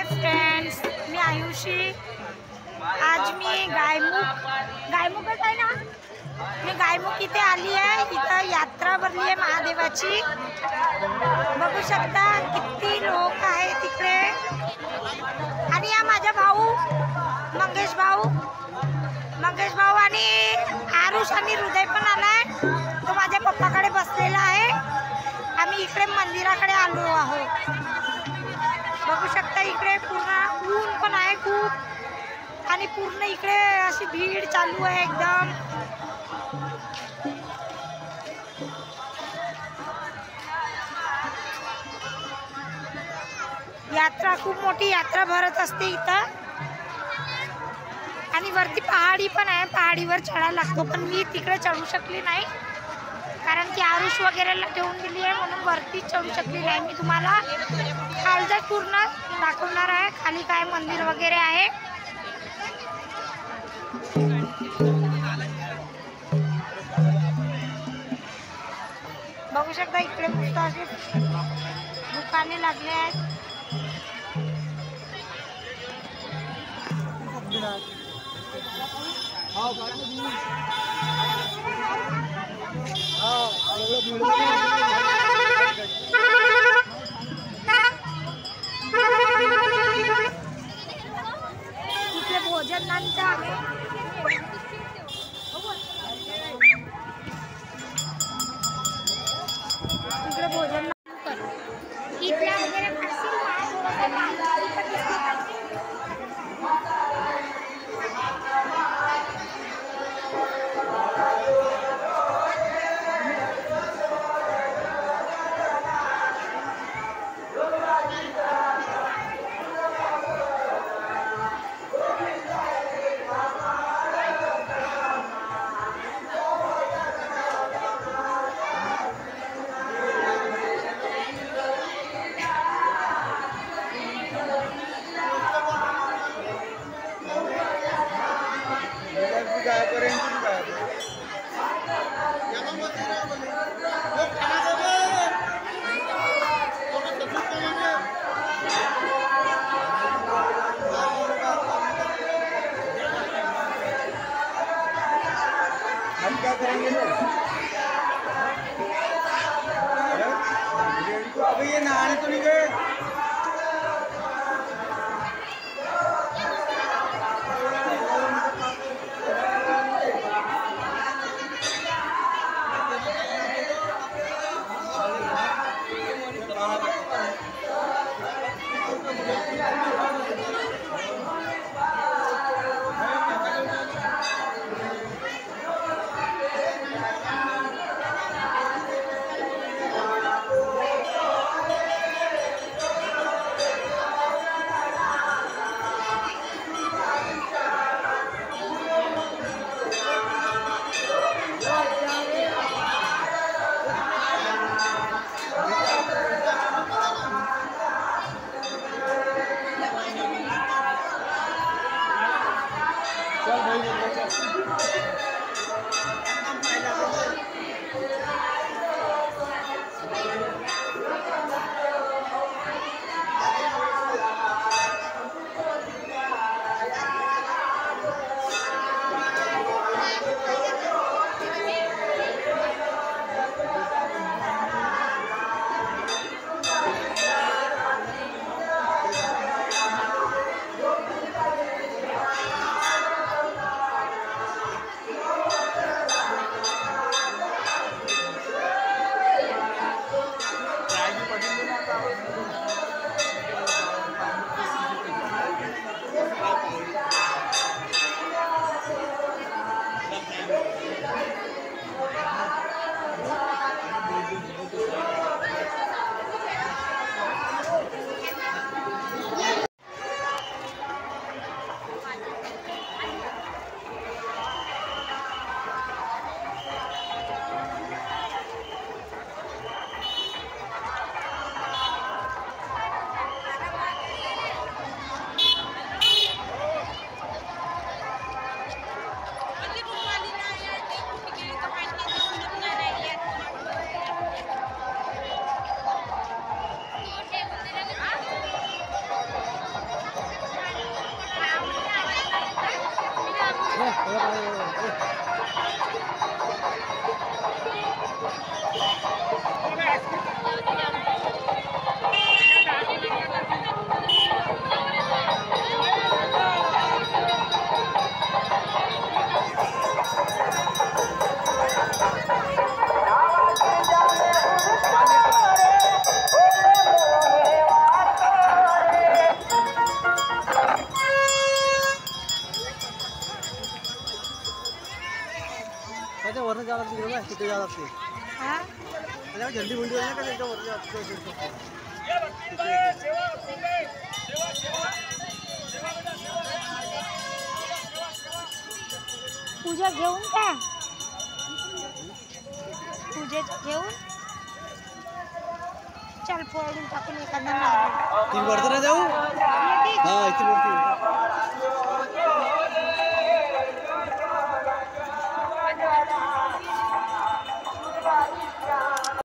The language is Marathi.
फ्रेंड्स, मी आयुषी। आज मी गायमुखच आहे ना, मी गायमुख इथे आली आहे। इथं यात्रा भरली आहे महादेवाची। बघू शकता किती लोक आहे तिकडे। आणि या माझा भाऊ मंगेश भाऊ आणि आरुष आणि हृदय पण आलाय। तो माझ्या पप्पाकडे बसलेला आहे। आम्ही इकडे मंदिराकडे आलो आहोत। बघू शकता इकडे पूर्ण ऊन पण आहे खूप, आणि पूर्ण इकडे अशी भीड चालू आहे एकदम। यात्रा खूप मोठी यात्रा भरत असते इथं। आणि वरती पहाडी पण आहे, पहाडीवर चढायला लागतो, पण मी तिकडे चढू शकली नाही कारण की आरुष वगैरेला ठेवून दिली आहे, म्हणून वरती चढू शकली नाही। मी तुम्हाला खालचं पूर्ण दाखवणार आहे, खाली काय मंदिर वगैरे आहे। बघू शकता इकडे मस्त असे दुकाने लागले आहेत। इकडे भोजनांचं आहे। इकडे भोजन इथल्या वगैरे हम क्या करेंगे ना, अभी ये नहाने तो नहीं गए। वरनं जावं लागते का तिथे जावं लागते हा त्याला झंडी मुंडी आहे का त्याच्या वरती पूजा घेऊन का पूजेचं घेऊन चल फोडून टाकून एखादा ती वरती ना जाऊ हा इथे वरती